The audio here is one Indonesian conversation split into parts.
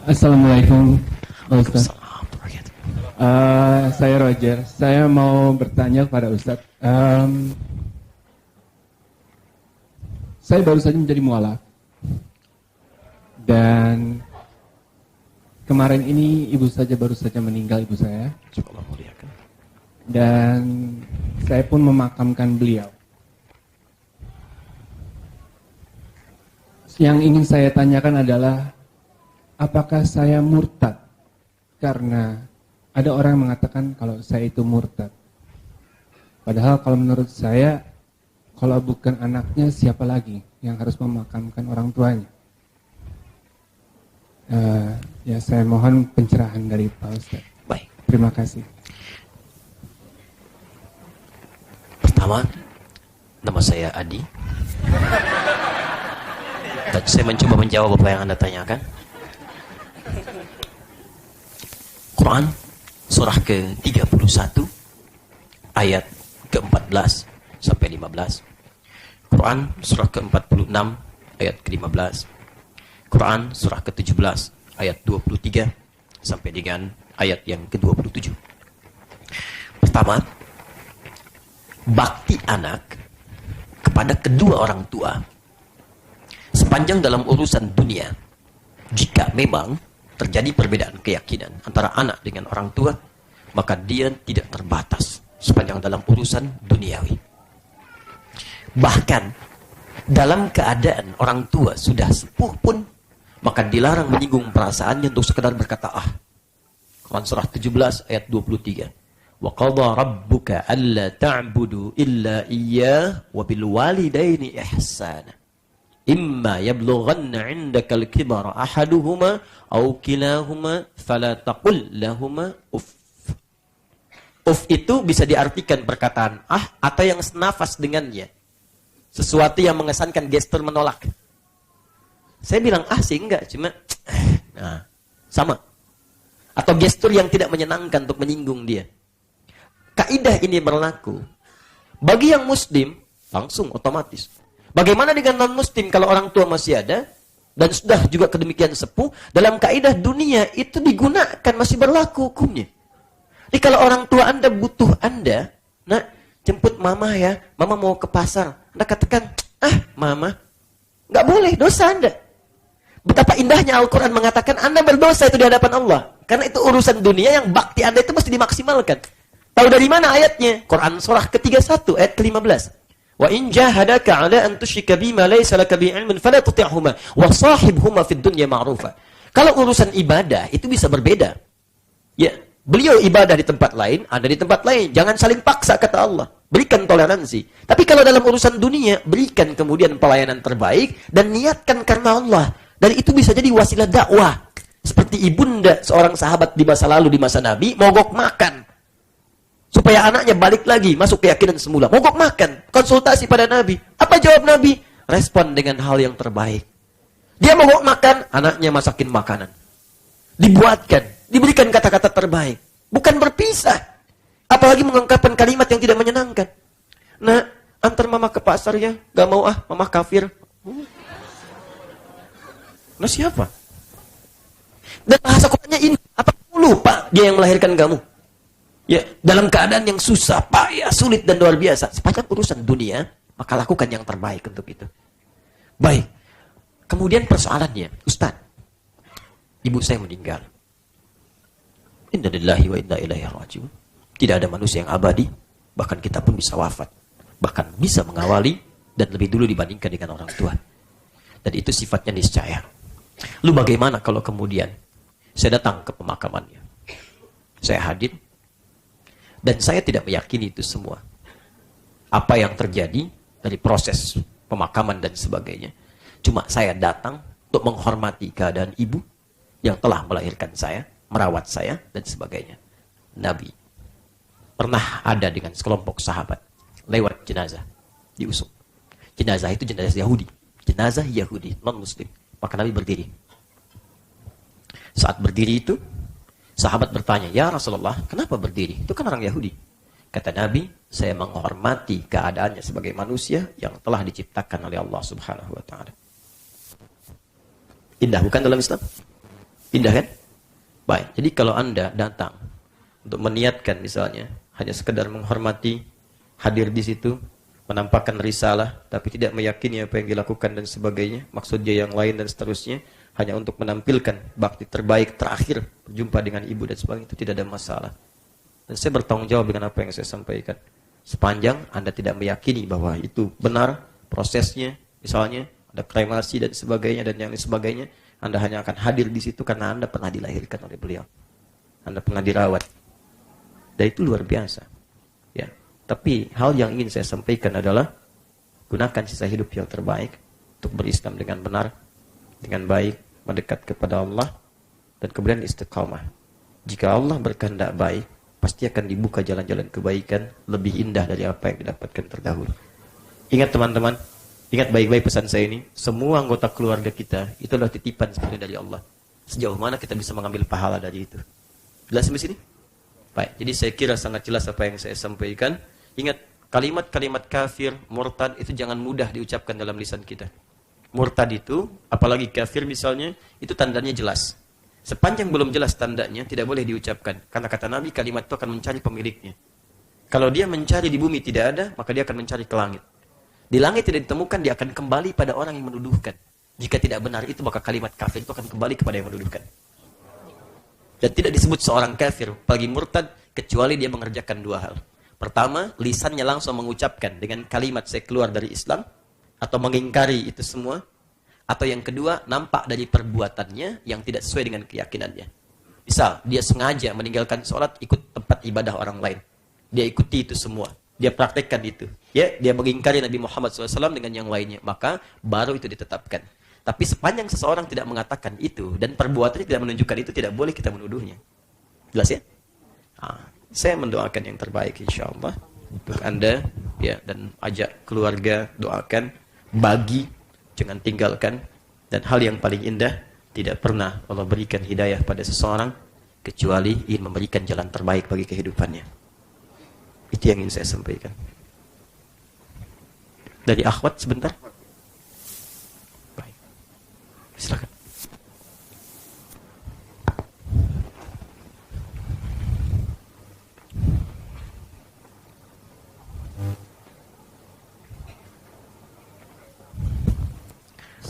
Assalamualaikum Pak Ustaz. Saya Roger. Saya mau bertanya kepada Ustaz. Saya baru saja menjadi mualaf. Dan kemarin ini baru saja meninggal ibu saya. Dan saya pun memakamkan beliau. Yang ingin saya tanyakan adalah, apakah saya murtad? Karena ada orang yang mengatakan kalau saya itu murtad. Padahal kalau menurut saya, kalau bukan anaknya, siapa lagi yang harus memakamkan orang tuanya? Ya, saya mohon pencerahan dari Pak Ustaz. Baik. Terima kasih. Pertama, nama saya Adi. Dan saya mencoba menjawab apa yang Anda tanyakan. Quran surah ke-31 ayat ke-14 sampai 15. Quran surah ke-46 ayat ke-15. Quran surah ke-17 ayat 23 sampai dengan ayat yang ke-27. Pertama, bakti anak kepada kedua orang tua sepanjang dalam urusan dunia, jika memang terjadi perbedaan keyakinan antara anak dengan orang tua, maka dia tidak terbatas sepanjang dalam urusan duniawi. Bahkan dalam keadaan orang tua sudah sepuh pun, maka dilarang menyinggung perasaannya untuk sekedar berkata Quran surah 17 ayat 23. Wa qadha rabbuka alla ta'budu illa iyyah wa bil walidaini ihsana. Imma yablughanna 'indaka al-kibara ahaduhuma aw kilahuma fala taqul lahumā uff. Uff itu bisa diartikan perkataan atau yang senafas dengannya. Sesuatu yang mengesankan gestur menolak. Saya bilang sih enggak, cuma nah, sama. Atau gestur yang tidak menyenangkan untuk menyinggung dia. Kaidah ini berlaku bagi yang muslim langsung otomatis. Bagaimana dengan non-muslim kalau orang tua masih ada dan sudah juga kedemikian sepuh, dalam kaidah dunia itu digunakan, masih berlaku hukumnya. Jadi kalau orang tua Anda butuh Anda, nak jemput mama ya, mama mau ke pasar. Anda katakan, mama, nggak boleh, dosa Anda. Betapa indahnya Al-Quran mengatakan Anda berdosa itu di hadapan Allah. Karena itu urusan dunia yang bakti Anda itu mesti dimaksimalkan. Tahu dari mana ayatnya? Quran surah ke-31 ayat ke-15. Wa in jahadaka 'ala an tusyrika bima laysa laka bihi 'ilmun fala tuti'huma wa shahibhuma fid dunya ma'rufa. Kalau urusan ibadah itu bisa berbeda. Ya, beliau ibadah di tempat lain, ada di tempat lain. Jangan saling paksa kata Allah. Berikan toleransi. Tapi kalau dalam urusan dunia, berikan kemudian pelayanan terbaik dan niatkan karena Allah. Dan itu bisa jadi wasilah dakwah. Seperti ibunda seorang sahabat di masa lalu, di masa Nabi, mogok makan. Supaya anaknya balik lagi, masuk keyakinan semula. Mogok makan, konsultasi pada Nabi. Apa jawab Nabi? Respon dengan hal yang terbaik. Dia mogok makan, anaknya masakin makanan. Dibuatkan, diberikan kata-kata terbaik. Bukan berpisah. Apalagi mengungkapkan kalimat yang tidak menyenangkan. Nah, antar mama ke pasar ya. Gak mau mama kafir. Nah siapa? Dan bahasa Qurannya ini, apa kamu lupa dia yang melahirkan kamu? Ya, dalam keadaan yang susah, payah, sulit dan luar biasa. Sepanjang urusan dunia, maka lakukan yang terbaik untuk itu. Baik. Kemudian persoalannya, Ustaz, ibu saya meninggal. Inna lillahi wa inna ilaihi raji'un. Tidak ada manusia yang abadi, bahkan kita pun bisa wafat. Bahkan bisa mengawali dan lebih dulu dibandingkan dengan orang tua. Dan itu sifatnya niscaya. Lu bagaimana kalau kemudian saya datang ke pemakamannya? Saya hadir. Dan saya tidak meyakini itu semua. Apa yang terjadi dari proses pemakaman dan sebagainya. Cuma saya datang untuk menghormati keadaan ibu yang telah melahirkan saya, merawat saya, dan sebagainya. Nabi pernah ada dengan sekelompok sahabat lewat jenazah diusung. Jenazah itu jenazah Yahudi. Jenazah Yahudi, non-muslim. Maka Nabi berdiri. Saat berdiri itu, sahabat bertanya, ya Rasulullah, kenapa berdiri? Itu kan orang Yahudi. Kata Nabi, saya menghormati keadaannya sebagai manusia yang telah diciptakan oleh Allah Subhanahu wa Ta'ala. Indah bukan dalam Islam? Indah kan? Baik, jadi kalau Anda datang untuk meniatkan misalnya hanya sekedar menghormati, hadir di situ, menampakkan risalah, tapi tidak meyakini apa yang dilakukan dan sebagainya, maksudnya yang lain dan seterusnya, hanya untuk menampilkan bakti terbaik terakhir, berjumpa dengan ibu dan sebagainya, itu tidak ada masalah. Dan saya bertanggung jawab dengan apa yang saya sampaikan. Sepanjang Anda tidak meyakini bahwa itu benar prosesnya, misalnya ada kremasi dan sebagainya dan yang sebagainya, Anda hanya akan hadir di situ karena Anda pernah dilahirkan oleh beliau. Anda pernah dirawat. Dan itu luar biasa. Ya. Tapi hal yang ingin saya sampaikan adalah gunakan sisa hidup yang terbaik untuk berislam dengan benar, dengan baik, mendekat kepada Allah, dan kemudian istiqamah. Jika Allah berkehendak baik, pasti akan dibuka jalan-jalan kebaikan lebih indah dari apa yang didapatkan terdahulu. Ingat teman-teman, ingat baik-baik pesan saya ini, semua anggota keluarga kita itu adalah titipan sebenarnya dari Allah. Sejauh mana kita bisa mengambil pahala dari itu? Jelas sampai sini? Baik, jadi saya kira sangat jelas apa yang saya sampaikan. Ingat, kalimat-kalimat kafir, murtad itu jangan mudah diucapkan dalam lisan kita. Murtad itu, apalagi kafir misalnya, itu tandanya jelas. Sepanjang belum jelas tandanya, tidak boleh diucapkan. Karena kata Nabi, kalimat itu akan mencari pemiliknya. Kalau dia mencari di bumi tidak ada, maka dia akan mencari ke langit. Di langit tidak ditemukan, dia akan kembali pada orang yang menuduhkan. Jika tidak benar itu, maka kalimat kafir itu akan kembali kepada yang menuduhkan. Dan tidak disebut seorang kafir, apalagi murtad, kecuali dia mengerjakan dua hal. Pertama, lisannya langsung mengucapkan dengan kalimat saya keluar dari Islam, atau mengingkari itu semua. Atau yang kedua, nampak dari perbuatannya yang tidak sesuai dengan keyakinannya. Misal, dia sengaja meninggalkan sholat, ikut tempat ibadah orang lain. Dia ikuti itu semua. Dia praktekkan itu. Ya, dia mengingkari Nabi Muhammad SAW dengan yang lainnya. Maka, baru itu ditetapkan. Tapi sepanjang seseorang tidak mengatakan itu, dan perbuatannya tidak menunjukkan itu, tidak boleh kita menuduhnya. Jelas ya? Saya mendoakan yang terbaik insyaAllah. Untuk Anda, ya, dan ajak keluarga, doakan, bagi, jangan tinggalkan. Dan hal yang paling indah, tidak pernah Allah berikan hidayah pada seseorang kecuali ingin memberikan jalan terbaik bagi kehidupannya. Itu yang ingin saya sampaikan. Dari akhwat sebentar. Baik. Silakan.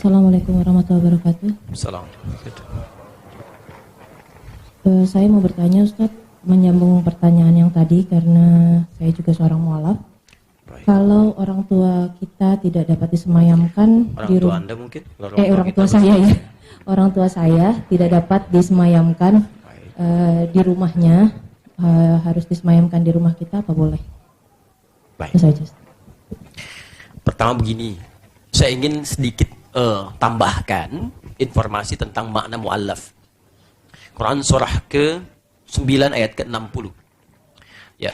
Assalamualaikum warahmatullahi wabarakatuh. Assalamualaikum. Saya mau bertanya Ustadz, menyambung pertanyaan yang tadi karena saya juga seorang mualaf. Baik. Kalau orang tua kita tidak dapat disemayamkan Orang di tua rumah, Anda mungkin? orang tua saya ya, orang tua saya tidak dapat disemayamkan di rumahnya, harus disemayamkan di rumah kita, apa boleh? Baik. Itu saja. Pertama begini, saya ingin sedikit tambahkan informasi tentang makna mu'allaf. Quran surah ke-9 ayat ke-60. Ya.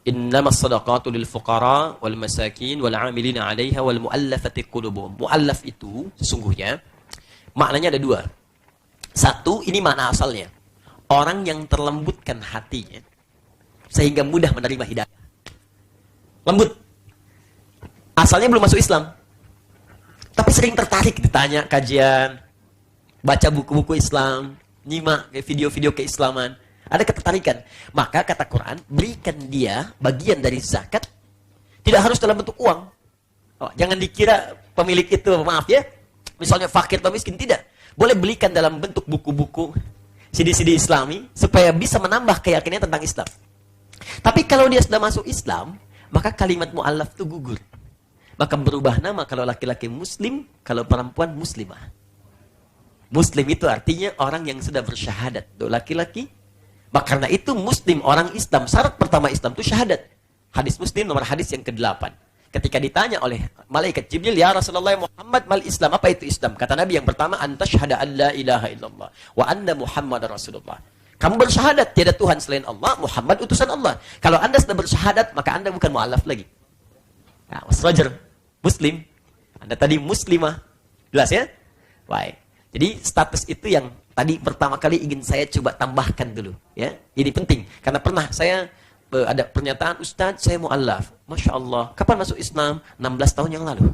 Innamas sadaqatu lil fuqara wal masakin wal 'amilina 'alaiha wal mu'allafati qulubuhum. Mu'allaf itu sesungguhnya maknanya ada dua. Satu, ini makna asalnya. Orang yang terlembutkan hatinya sehingga mudah menerima hidayah. Lembut. Asalnya belum masuk Islam. Tapi sering tertarik ditanya kajian, baca buku-buku Islam, nyimak video-video keislaman. Ada ketertarikan. Maka kata Quran, berikan dia bagian dari zakat. Tidak harus dalam bentuk uang. Jangan dikira pemilik itu, maaf ya, misalnya fakir atau miskin. Tidak. Boleh belikan dalam bentuk buku-buku, CD-CD Islami, supaya bisa menambah keyakinannya tentang Islam. Tapi kalau dia sudah masuk Islam, maka kalimat mu'allaf itu gugur. Maka berubah nama, kalau laki-laki muslim, kalau perempuan muslimah. Muslim itu artinya orang yang sudah bersyahadat. Untuk laki-laki, maka karena itu muslim, orang Islam. Syarat pertama Islam itu syahadat. Hadis Muslim nomor hadis yang ke-8. Ketika ditanya oleh malaikat Jibril, ya Rasulullah Muhammad mal Islam, apa itu Islam? Kata Nabi yang pertama, anta syahada an la ilaha illallah wa anna Muhammad Rasulullah. Kamu bersyahadat tiada Tuhan selain Allah, Muhammad utusan Allah. Kalau Anda sudah bersyahadat, maka Anda bukan mu'allaf lagi. Nah, Mas Roger, Muslim. Anda tadi muslimah. Jelas ya? Baik. Jadi status itu yang tadi pertama kali ingin saya coba tambahkan dulu. Ya, ini penting. Karena pernah saya ada pernyataan, Ustadz saya mu'allaf. Masya Allah. Kapan masuk Islam? 16 tahun yang lalu.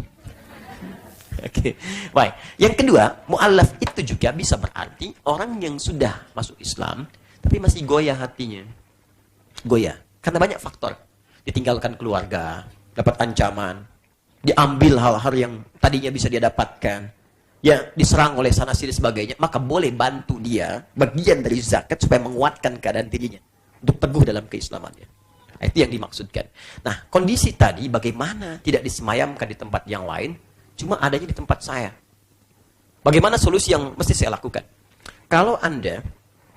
Oke, baik. Yang kedua, mu'allaf itu juga bisa berarti orang yang sudah masuk Islam, tapi masih goyah hatinya. Goyah. Karena banyak faktor. Ditinggalkan keluarga, dapat ancaman, diambil hal-hal yang tadinya bisa dia dapatkan, ya diserang oleh sana sini sebagainya, maka boleh bantu dia bagian dari zakat supaya menguatkan keadaan dirinya untuk teguh dalam keislamannya. Nah, itu yang dimaksudkan. Nah, kondisi tadi bagaimana tidak disemayamkan di tempat yang lain, cuma adanya di tempat saya. Bagaimana solusi yang mesti saya lakukan? Kalau Anda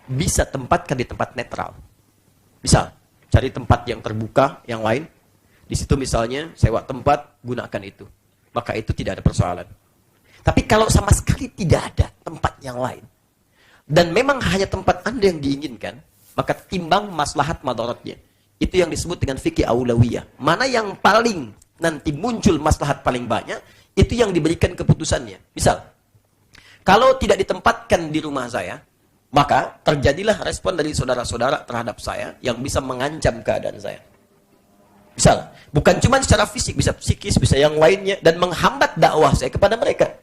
bisa tempatkan di tempat netral, misal cari tempat yang terbuka yang lain, di situ misalnya sewa tempat, gunakan itu, maka itu tidak ada persoalan. Tapi kalau sama sekali tidak ada tempat yang lain, dan memang hanya tempat Anda yang diinginkan, maka timbang maslahat madaratnya. Itu yang disebut dengan fikih aulawiyah. Mana yang paling nanti muncul maslahat paling banyak, itu yang diberikan keputusannya. Misal, kalau tidak ditempatkan di rumah saya, maka terjadilah respon dari saudara-saudara terhadap saya yang bisa mengancam keadaan saya. Misal, bukan cuma secara fisik, bisa psikis, bisa yang lainnya, dan menghambat dakwah saya kepada mereka.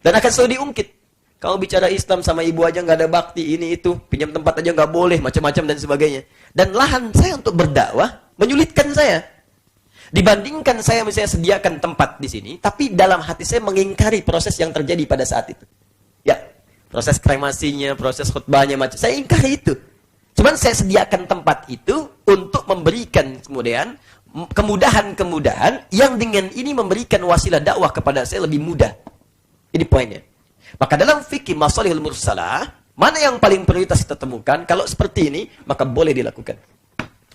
Dan akan selalu diungkit. Kalau bicara Islam sama ibu aja nggak ada bakti, ini itu, pinjam tempat aja nggak boleh, macam-macam dan sebagainya. Dan lahan saya untuk berdakwah menyulitkan saya. Dibandingkan saya misalnya sediakan tempat di sini, tapi dalam hati saya mengingkari proses yang terjadi pada saat itu. Ya, proses kremasinya, proses khutbahnya, macam saya ingkari itu. Cuman saya sediakan tempat itu untuk memberikan kemudahan-kemudahan yang dengan ini memberikan wasilah dakwah kepada saya lebih mudah. Ini poinnya. Maka dalam fikih masalihul mursalah, mana yang paling prioritas kita temukan? Kalau seperti ini, maka boleh dilakukan.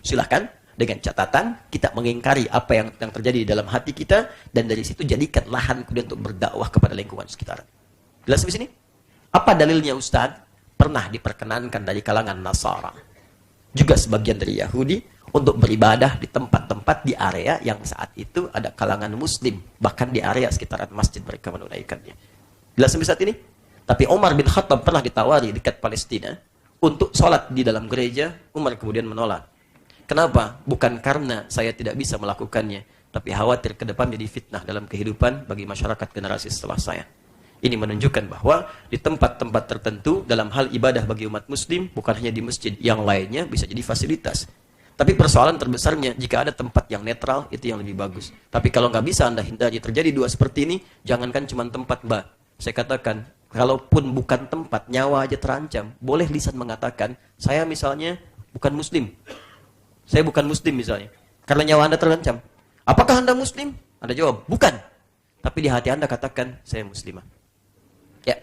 Silahkan, dengan catatan, kita mengingkari apa yang terjadi di dalam hati kita, dan dari situ jadikan lahan kemudian untuk berdakwah kepada lingkungan sekitar. Jelas di sini? Apa dalilnya Ustaz? Pernah diperkenankan dari kalangan Nasara, juga sebagian dari Yahudi, untuk beribadah di tempat-tempat di area yang saat itu ada kalangan Muslim, bahkan di area sekitaran masjid mereka menunaikannya. Jelas sampai saat ini? Tapi Umar bin Khattab pernah ditawari dekat Palestina untuk sholat di dalam gereja. Umar kemudian menolak. Kenapa? Bukan karena saya tidak bisa melakukannya, tapi khawatir ke depan jadi fitnah dalam kehidupan bagi masyarakat generasi setelah saya. Ini menunjukkan bahwa di tempat-tempat tertentu dalam hal ibadah bagi umat muslim, bukan hanya di masjid, yang lainnya bisa jadi fasilitas. Tapi persoalan terbesarnya, jika ada tempat yang netral, itu yang lebih bagus. Tapi kalau nggak bisa Anda hindari terjadi dua seperti ini, jangankan cuma tempat, Mbak. Saya katakan, kalaupun bukan tempat, nyawa aja terancam. Boleh lisan mengatakan, saya misalnya bukan muslim. Saya bukan muslim misalnya. Karena nyawa Anda terancam. Apakah Anda muslim? Anda jawab, bukan. Tapi di hati Anda katakan, saya muslimah. Ya,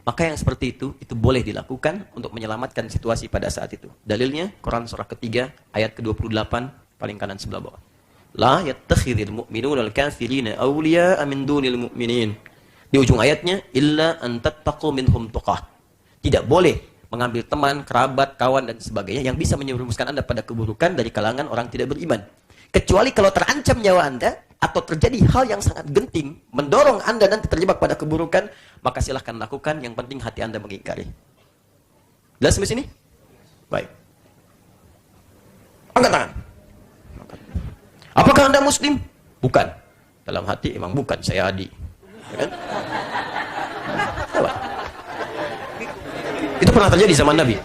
maka yang seperti itu boleh dilakukan untuk menyelamatkan situasi pada saat itu. Dalilnya, Quran surah ketiga, ayat ke-28, paling kanan sebelah bawah. La yattakhidhil mu'minuna al-kafirina awliya'a min dunil mu'minin. Di ujung ayatnya, illa an tattaqu minhum tuqah. Tidak boleh mengambil teman, kerabat, kawan, dan sebagainya yang bisa menyerumuskan Anda pada keburukan dari kalangan orang tidak beriman. Kecuali kalau terancam nyawa Anda, atau terjadi hal yang sangat genting, mendorong Anda nanti terjebak pada keburukan, maka silahkan lakukan, yang penting hati Anda mengingkari. Jelas sampai sini? Baik. Angkat tangan. Apakah Anda muslim? Bukan. Dalam hati emang bukan, saya Adi. Ya kan? Itu pernah terjadi zaman Nabi.